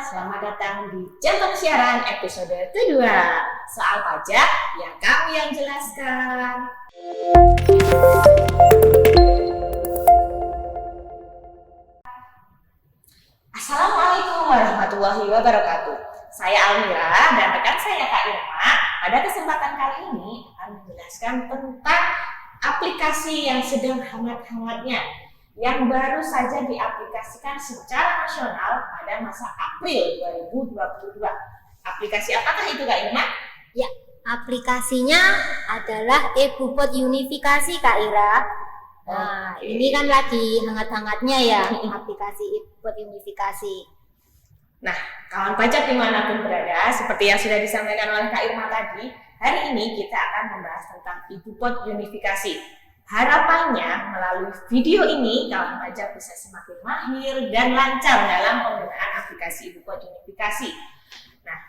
selamat datang di Centang Siaran episode kedua. Soal pajak yang kami yang jelaskan. Assalamualaikum warahmatullahi wabarakatuh. Saya Almira dan rekan saya Kak Irma. Pada kesempatan kali ini akan menjelaskan tentang aplikasi yang sedang hangat-hangatnya, yang baru saja diaplikasikan secara nasional pada masa April 2022. Aplikasi apakah itu Kak Irma? Ya, aplikasinya adalah e-Bupot Unifikasi Kak Ira. Nah, ini kan lagi hangat-hangatnya ya, aplikasi e-Bupot Unifikasi. Nah, kawan pajak dimanapun berada, seperti yang sudah disampaikan oleh Kak Irma tadi, hari ini kita akan membahas tentang e-Bupot Unifikasi. Harapannya melalui video ini kawan pajak bisa semakin mahir dan lancar dalam penggunaan aplikasi e-Bupot Unifikasi. Nah,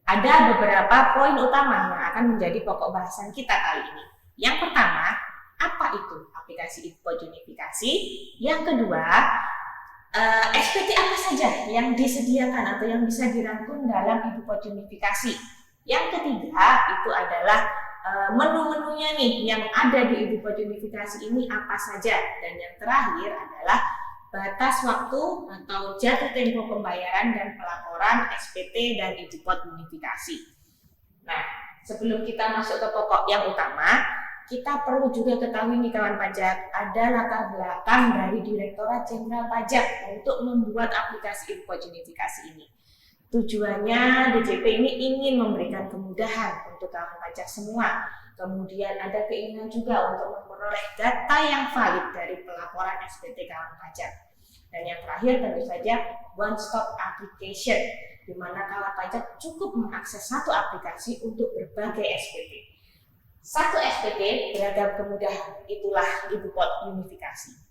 ada beberapa poin utama yang akan menjadi pokok bahasan kita kali ini. Yang pertama, apa itu aplikasi e-Bupot Unifikasi? Yang kedua, SPT apa saja yang disediakan atau yang bisa dirangkum dalam e-Bupot Unifikasi? Yang ketiga, itu adalah menu-menunya nih yang ada di e-Bupot Unifikasi ini apa saja. Dan yang terakhir adalah batas waktu atau jatuh tempo pembayaran dan pelaporan SPT dan e-Bupot Unifikasi. Nah, sebelum kita masuk ke pokok yang utama, kita perlu juga ketahui nih kawan pajak, ada latar belakang dari Direktorat Jenderal Pajak untuk membuat aplikasi e-Bupot Unifikasi ini. Tujuannya DJP ini ingin memberikan kemudahan untuk kawan pajak semua. Kemudian ada keinginan juga untuk memperoleh data yang valid dari pelaporan SPT kawan pajak. Dan yang terakhir tentu saja one stop application, di mana kawan pajak cukup mengakses satu aplikasi untuk berbagai SPT. Satu SPT beragam kemudahan, itulah e-Bupot Unifikasi.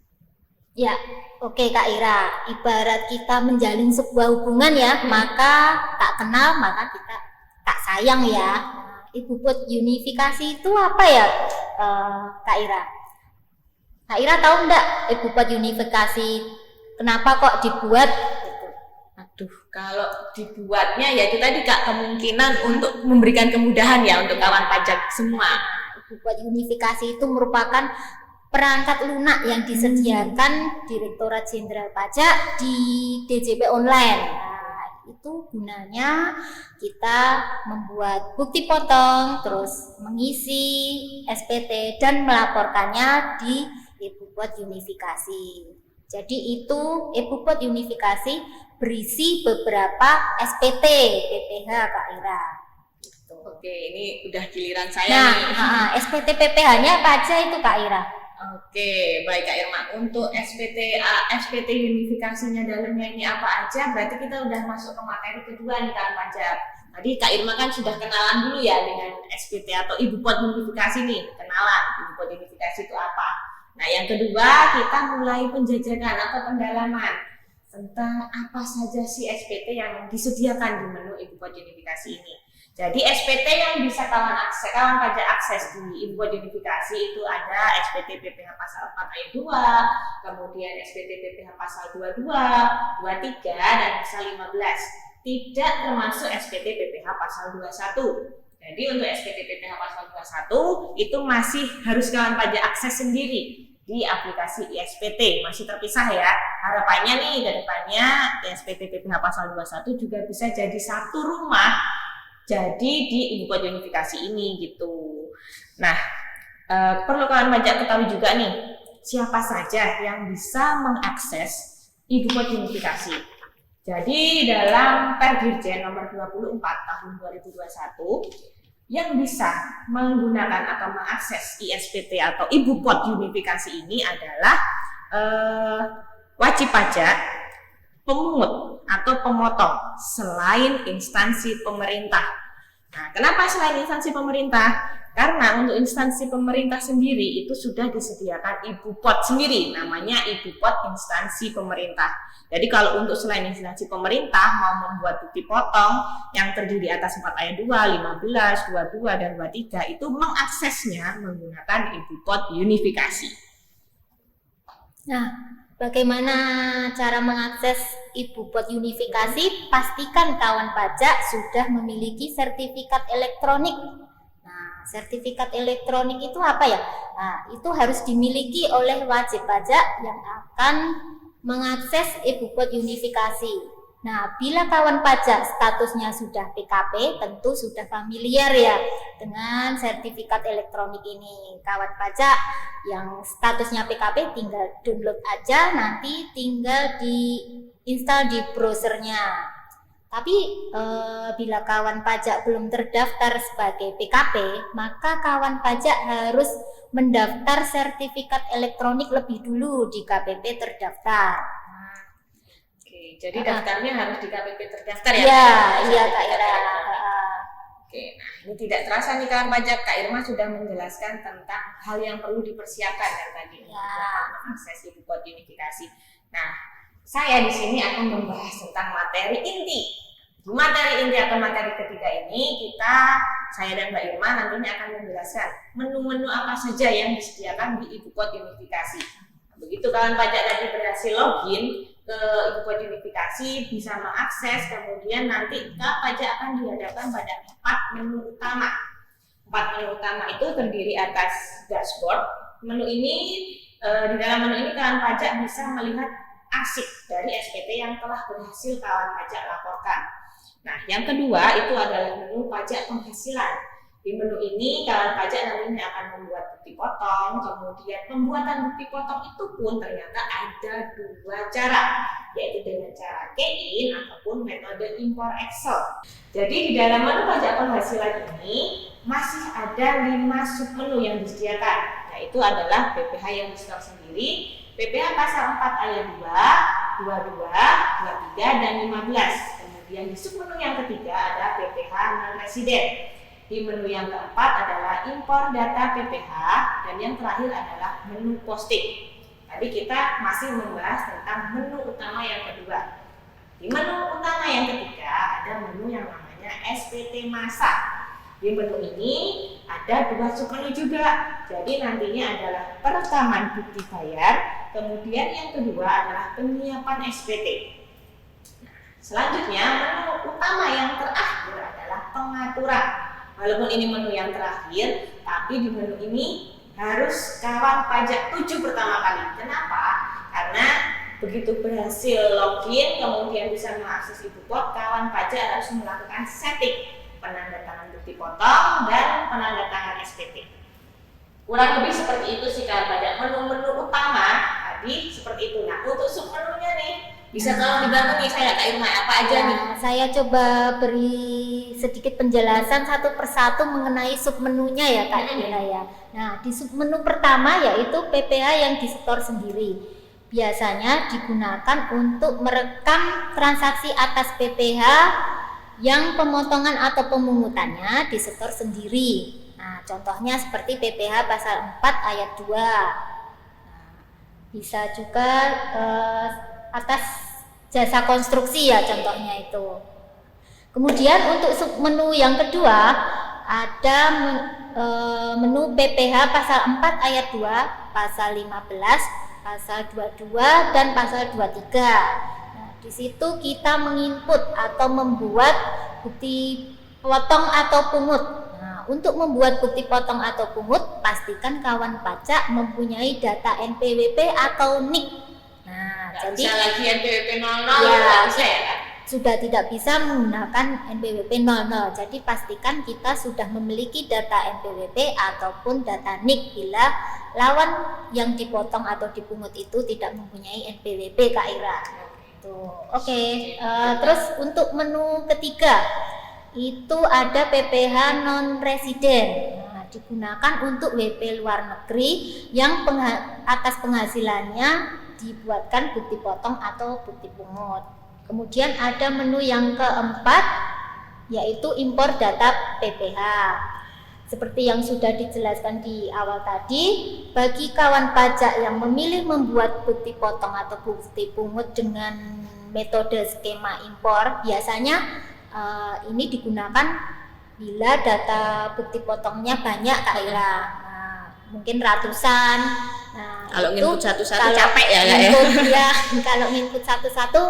Ya, oke Kak Ira, ibarat kita menjalin sebuah hubungan ya, maka tak kenal maka kita tak sayang ya. e-Bupot Unifikasi itu apa ya Kak Ira? Kak Ira tahu enggak e-Bupot Unifikasi kenapa kok dibuat? Aduh, kalau dibuatnya ya itu tadi Kak, kemungkinan untuk memberikan kemudahan ya untuk kawan pajak semua. e-Bupot Unifikasi itu merupakan perangkat lunak yang disediakan Direktorat Jenderal Pajak di DJP Online. Nah, itu gunanya kita membuat bukti potong, terus mengisi SPT dan melaporkannya di e-Bupot Unifikasi. Jadi itu e-Bupot Unifikasi berisi beberapa SPT PPH Kak Ira. Gitu. Oke, ini udah giliran saya nih. SPT PPH-nya apa aja itu Kak Ira? Oke, baik Kak Irma. Untuk SPT unifikasinya dalamnya ini apa aja? Berarti kita udah masuk ke materi kedua nih kawan pajak. Tadi Kak Irma kan sudah kenalan dulu ya dengan SPT atau e-Bupot Unifikasi nih. Kenalan e-Bupot Unifikasi itu apa? Nah, yang kedua kita mulai penjajakan atau pendalaman tentang apa saja sih SPT yang disediakan di menu e-Bupot Unifikasi ini. Jadi SPT yang bisa kawan pajak akses di e-Bupot Unifikasi itu ada SPT PPH pasal 4 ayat 2, kemudian SPT PPH pasal 22, 23 dan pasal 15. Tidak termasuk SPT PPH pasal 21. Jadi untuk SPT PPH pasal 21 itu masih harus kawan pajak akses sendiri di aplikasi iSPT, masih terpisah ya. Harapannya nih ke depannya SPT PPH pasal 21 juga bisa jadi satu rumah jadi di e-Bupot Unifikasi ini gitu. Nah, perlu kawan pajak ketahui juga nih, siapa saja yang bisa mengakses e-Bupot Unifikasi. Jadi dalam Perdirjen nomor 24 tahun 2021 yang bisa menggunakan atau mengakses iSPT atau e-Bupot Unifikasi ini adalah wajib pajak, pemungut atau pemotong selain instansi pemerintah. Nah, kenapa selain instansi pemerintah? Karena untuk instansi pemerintah sendiri itu sudah disediakan e-Bupot sendiri, namanya e-Bupot instansi pemerintah. Jadi kalau untuk selain instansi pemerintah mau membuat bukti potong yang terdiri atas 4 ayat 2, 15, 22 dan 23 itu mengaksesnya menggunakan e-Bupot Unifikasi. Nah, Bagaimana cara mengakses e-Bupot Unifikasi? Pastikan kawan pajak sudah memiliki sertifikat elektronik. Nah, sertifikat elektronik itu apa ya? Nah, itu harus dimiliki oleh wajib pajak yang akan mengakses e-Bupot Unifikasi. Nah, bila kawan pajak statusnya sudah PKP, tentu sudah familiar ya dengan sertifikat elektronik ini. Kawan pajak yang statusnya PKP tinggal download aja, nanti tinggal diinstal di browsernya. Tapi bila kawan pajak belum terdaftar sebagai PKP, maka kawan pajak harus mendaftar sertifikat elektronik lebih dulu di KPP terdaftar. Jadi daftarnya harus di KPP terdaftar ya? Iya Kak Ira. Oke, nah ini tidak terasa nih kawan pajak, Kak Irma sudah menjelaskan tentang hal yang perlu dipersiapkan kan tadi untuk mengakses e-Bupot Unifikasi. Nah, saya di sini akan membahas tentang materi inti. Di materi inti atau materi ketiga ini saya dan Mbak Irma nantinya akan menjelaskan menu-menu apa saja yang disediakan di e-Bupot Unifikasi. Nah, begitu kawan pajak tadi berhasil login ke e-Bupot Unifikasi, bisa mengakses, kemudian nanti pajak akan dihadapkan pada 4 menu utama. 4 menu utama itu terdiri atas dashboard. Menu ini, di dalam menu ini kawan pajak bisa melihat arsip dari SPT yang telah berhasil kawan pajak laporkan. Nah, yang kedua itu adalah menu pajak penghasilan. Di menu ini kawan pajak nantinya akan membuat bukti potong, kemudian pembuatan bukti potong itu pun ternyata ada 2 cara, yaitu dengan cara key-in ataupun metode impor Excel. Jadi di dalam menu pajak penghasilan ini masih ada 5 submenu yang disediakan, yaitu adalah PPh yang di-store sendiri, PPh pasal 4 ayat 2, 22, 23, dan 15. Kemudian di submenu yang ketiga ada PPh non-resident. Di menu yang keempat adalah impor data PPh, dan yang terakhir adalah menu posting. Tadi kita masih membahas tentang menu utama yang kedua. Di menu utama yang ketiga ada menu yang namanya SPT masa. Di menu ini ada 2 submenu juga. Jadi nantinya adalah perekaman bukti bayar, kemudian yang kedua adalah penyiapan SPT. Selanjutnya menu utama yang terakhir adalah pengaturan. Walaupun ini menu yang terakhir, tapi di menu ini harus kawan pajak tuju pertama kali. Kenapa? Karena begitu berhasil login, kemudian bisa mengakses e-Bupot, kawan pajak harus melakukan setting penandatangan bukti potong dan penandatangan SPT. Kurang lebih seperti itu sih kawan pajak. Menu-menu utama tadi seperti itu. Nah, untuk submenunya nih, bisa tolong dibantu nih saya Kak Irma, apa aja nih? Saya coba beri sedikit penjelasan satu persatu mengenai submenunya ya Kak Ira ya. Nah, di submenu pertama yaitu PPh yang di-store sendiri. Biasanya digunakan untuk merekam transaksi atas PPh yang pemotongan atau pemungutannya di-store sendiri. Nah, contohnya seperti PPh pasal 4 ayat 2. Nah, bisa juga atas jasa konstruksi ya contohnya itu. Kemudian untuk submenu yang kedua ada menu PPh pasal 4 ayat 2, pasal 15, pasal 22 dan pasal 23. Nah, di situ kita menginput atau membuat bukti potong atau pungut. Nah, untuk membuat bukti potong atau pungut, pastikan kawan pajak mempunyai data NPWP atau NIK. Nah, jadi bisa lagi NPWP 00 ya, bisa ya Kak? Sudah tidak bisa menggunakan NPWP 00. Jadi pastikan kita sudah memiliki data NPWP ataupun data NIK bila lawan yang dipotong atau dipungut itu tidak mempunyai NPWP Kak Ira. Oke. Terus untuk menu ketiga itu ada PPh non-resident. Nah, digunakan untuk WP luar negeri yang atas penghasilannya dibuatkan bukti potong atau bukti pungut. Kemudian ada menu yang keempat yaitu impor data PPh. Seperti yang sudah dijelaskan di awal tadi, bagi kawan pajak yang memilih membuat bukti potong atau bukti pungut dengan metode skema impor, biasanya ini digunakan bila data bukti potongnya banyak Kak Ira. Nah, mungkin ratusan. Nah, Kalau itu nginput satu-satu kalau capek ya Kak ya. ya, kalau nginput satu-satu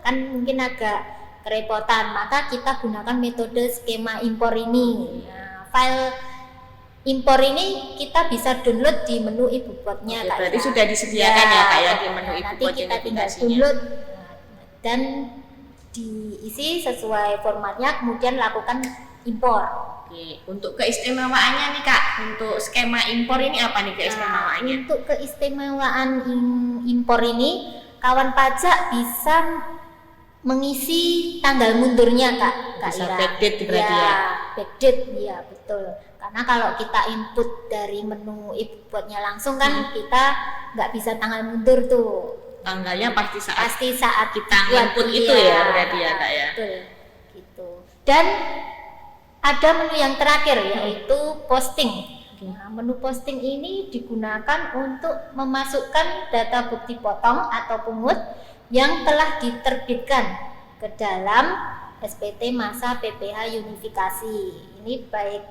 kan mungkin agak kerepotan, maka kita gunakan metode skema impor ini. Nah, file impor ini kita bisa download di menu iBookpot-nya. Oke, berarti sudah disediakan ya Kak ya di menu nanti iBookpot kita tinggal unifikasinya. download dan diisi sesuai formatnya, kemudian lakukan impor. Oke, untuk keistimewaannya nih Kak, untuk skema impor ini apa nih keistimewaannya? Untuk keistimewaan impor ini, kawan pajak bisa mengisi tanggal mundurnya Kak Bisa Ira. backdate berarti ya? Backdate, ya betul. Karena kalau kita input dari menu iBookpot-nya langsung kan kita nggak bisa tanggal mundur tuh. Tanggalnya pasti saat kita buat, input itu ya berarti ya Kak ya. Betul, gitu. Dan ada menu yang terakhir yaitu posting. Nah, menu posting ini digunakan untuk memasukkan data bukti potong atau pungut yang telah diterbitkan ke dalam SPT masa PPh unifikasi. Ini baik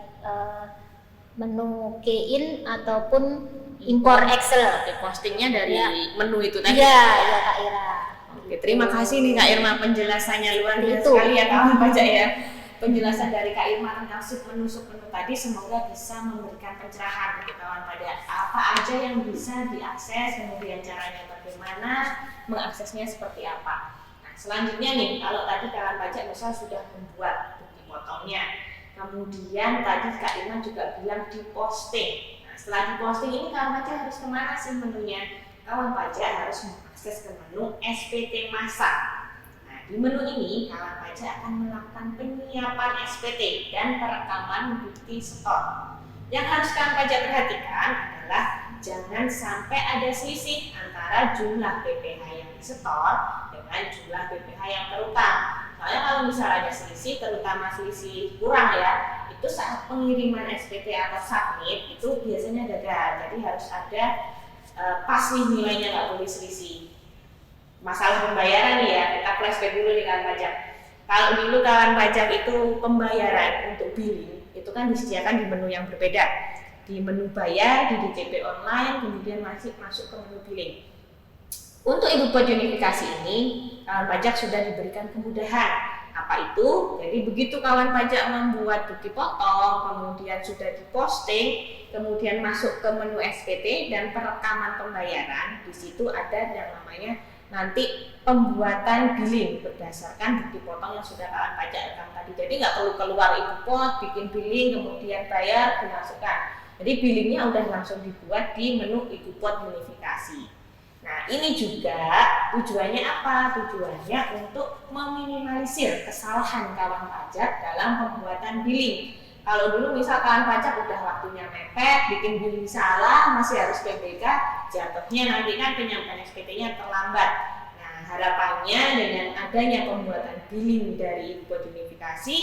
menu key-in ataupun impor Excel. Oke, postingnya dari Ya. menu itu tadi. Iya, ya Kak Ira. Oke, terima kasih nih Kak Irma penjelasannya luar biasa Itu. sekali ya kawan pajak ya. Penjelasan dari Kak Irma tentang submenu tadi semoga bisa memberikan pencerahan bagi kawan pajak. Apa aja yang bisa diakses, kemudian caranya bagaimana, mengaksesnya seperti apa. Nah, selanjutnya nih, kalau tadi kawan pajak misal sudah membuat bukti potongnya, kemudian tadi Kak Irma juga bilang diposting. Nah, setelah diposting ini kawan pajak harus kemana sih menunya? Kawan pajak harus mengakses ke menu SPT masa. Di menu ini, kawan pajak akan melakukan penyiapan SPT dan perekaman bukti setor. Yang harus kawan pajak perhatikan adalah jangan sampai ada selisih antara jumlah PPh yang disetor dengan jumlah PPh yang terutang. Soalnya kalau misalnya ada selisih, terutama selisih kurang ya, itu saat pengiriman SPT atau submit itu biasanya gagal. Jadi harus ada pas nih nilainya, nggak boleh selisih. Masalah pembayaran nih ya, kita flashback dulu nih kawan pajak. Kalau dulu kawan pajak itu pembayaran untuk billing itu kan disediakan di menu yang berbeda, di menu bayar, di DCP online, kemudian masuk ke menu billing. Untuk iBookpot unifikasi ini, kawan pajak sudah diberikan kemudahan. Apa itu? Jadi begitu kawan pajak membuat bukti potong, kemudian sudah diposting, kemudian masuk ke menu SPT dan perekaman pembayaran, di situ ada yang namanya nanti pembuatan billing berdasarkan bukti potong yang sudah kawan pajak rekam tadi. Jadi nggak perlu keluar iBookpot, bikin billing, kemudian bayar, dimasukkan. Jadi billingnya udah langsung dibuat di menu iBookpot unifikasi. Nah ini juga tujuannya apa? Tujuannya untuk meminimalisir kesalahan kawan pajak dalam pembuatan billing. Kalau dulu misal kawan pajak udah waktunya mepet, bikin billing salah, masih harus PBK, jatuhnya nanti kan penyampaian SPT-nya terlambat. Nah harapannya dengan adanya pembuatan billing dari iBookpot unifikasi,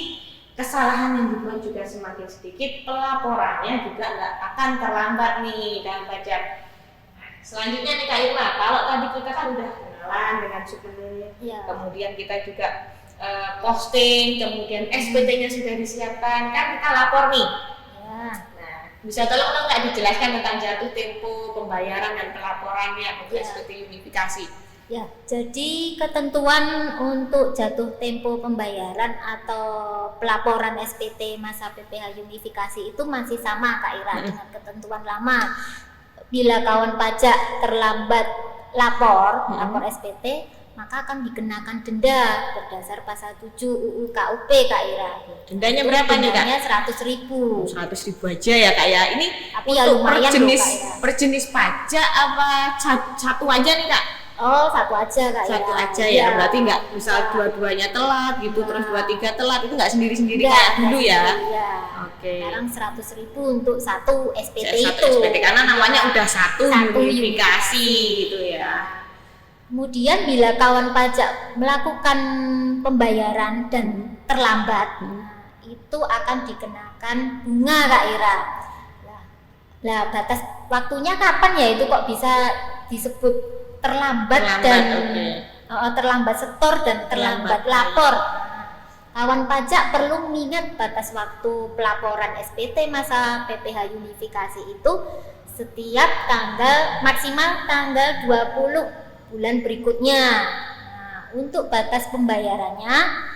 kesalahan yang dibuat juga semakin sedikit, pelaporannya juga nggak akan terlambat nih kawan pajak. Nah, selanjutnya nih Kak Irma, kalau tadi kita kan udah kenalan dengan submenu, Ya. kemudian kita juga posting, kemudian SPT-nya sudah disiapkan, kan kita lapor nih. Ya. Nah, bisa tolong dong nggak dijelaskan tentang jatuh tempo pembayaran dan pelaporannya untuk Ya. SPT unifikasi? Ya, jadi ketentuan untuk jatuh tempo pembayaran atau pelaporan SPT masa PPh unifikasi itu masih sama Kak Ira dengan ketentuan lama. Bila kawan pajak terlambat lapor SPT, maka akan dikenakan denda berdasar pasal 7 UU KUP Kak Ira. Dendanya berapa nih Kak? Dendanya 100.000. 100.000 aja ya Kak ya. Ini Tapi ya untuk lumayan loh, Kak Ira. per jenis pajak apa satu aja nih Kak? Oh, satu aja Kak Ira. Satu aja ya, berarti nggak misal dua-duanya telat gitu, terus 2-3 telat, itu nggak sendiri-sendiri kayak dulu ya? Iya. Oke. Sekarang 100.000 untuk satu SPT Satu itu. SPT karena namanya udah satu Satu unifikasi gitu ya. Kemudian bila kawan pajak melakukan pembayaran dan terlambat, itu akan dikenakan bunga Kak Ira. Nah, batas waktunya kapan ya itu kok bisa disebut terlambat dan terlambat setor dan terlambat lapor. Kawan pajak perlu mengingat batas waktu pelaporan SPT masa PPh unifikasi itu setiap maksimal tanggal 20 bulan berikutnya. Nah, untuk batas pembayarannya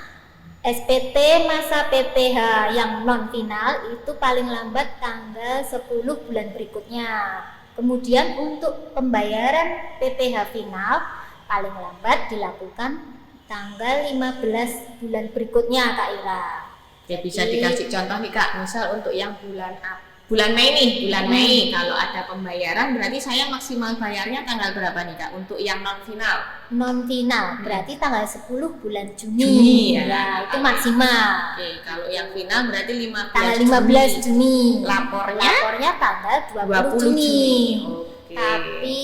SPT masa PPh yang non final itu paling lambat tanggal 10 bulan berikutnya. Kemudian untuk pembayaran PPh final paling lambat dilakukan tanggal 15 bulan berikutnya, Kak Ira. Ya, bisa dikasih contoh nih Kak, misal untuk yang bulan Mei nih, bulan Mei kalau ada pembayaran berarti saya maksimal bayarnya tanggal berapa nih Kak untuk yang non final? Non final berarti tanggal 10 bulan Juni ya, itu maksimal. Oke, kalau yang final berarti 15 tanggal 15 Juni. Lapornya tanggal 20 Juni. Oke. Tapi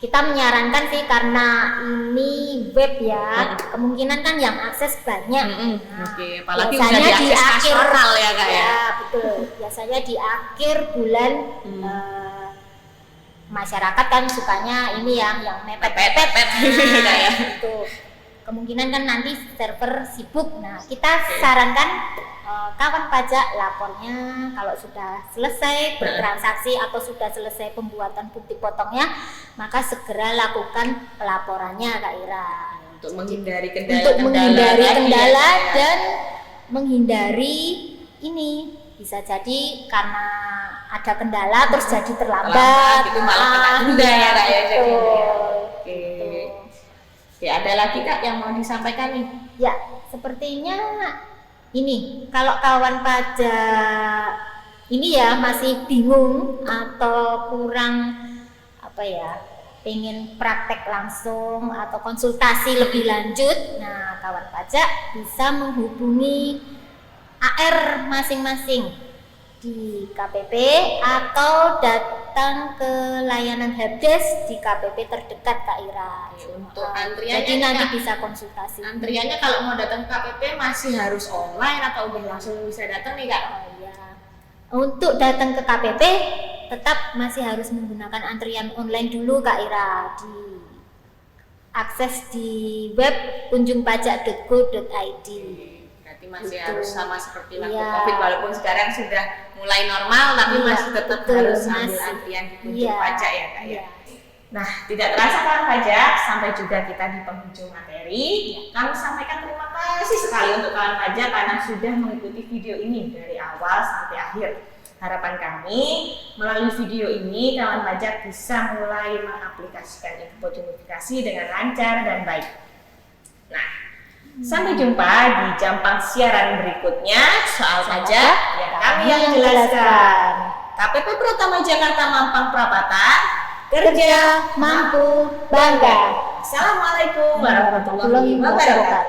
kita menyarankan sih karena ini web ya, kemungkinan kan yang akses banyak. Oke, apalagi biasanya udah di diakses akhir nasional ya Kak ya. Ya, betul. Biasanya di akhir bulan masyarakat kan sukanya ini ya, yang mepet-mepet. Nah, ya. Itu kemungkinan kan nanti server sibuk. Nah, kita sarankan kawan pajak lapornya kalau sudah selesai bertransaksi atau sudah selesai pembuatan bukti potongnya, maka segera lakukan pelaporannya, Kak Ira. Untuk menghindari kendala dan menghindari ini bisa jadi karena ada kendala terus jadi terlambat. Itu malah kena denda ya Kak ya. Oke. Ya, ada lagi Kak yang mau disampaikan nih? Ya, sepertinya ini kalau kawan pajak ini ya masih bingung atau kurang pengen praktek langsung atau konsultasi lebih lanjut. Nah, kawan pajak bisa menghubungi AR masing-masing di KPP atau datang ke layanan helpdesk di KPP terdekat, Kak Ira. Untuk antriannya jadi nanti bisa konsultasi. Antriannya kalau mau datang ke KPP masih harus online atau udah langsung bisa datang nih Kak? Oh iya. Untuk datang ke KPP tetap masih harus menggunakan antrian online dulu, Kak Ira. Akses di web kunjungpajak.go.id. Berarti masih harus sama seperti waktu Covid, walaupun sekarang sudah mulai normal tapi masih tetap harus ambil antrian di kunjung pajak ya Kak ya. Nah, tidak terasa kawan pajak, sampai juga kita di penghujung materi. Kami sampaikan terima kasih sekali untuk kawan pajak karena sudah mengikuti video ini dari awal sampai akhir. Harapan kami melalui video ini kawan pajak bisa mulai mengaplikasikan info notifikasi dengan lancar dan baik. Nah, sampai jumpa di Jampang siaran berikutnya. Soal pajak yang kami yang jelaskan. KPP Pratama Jakarta Mampang Perapatan, kerja mampu bangga. Assalamualaikum warahmatullahi wabarakatuh.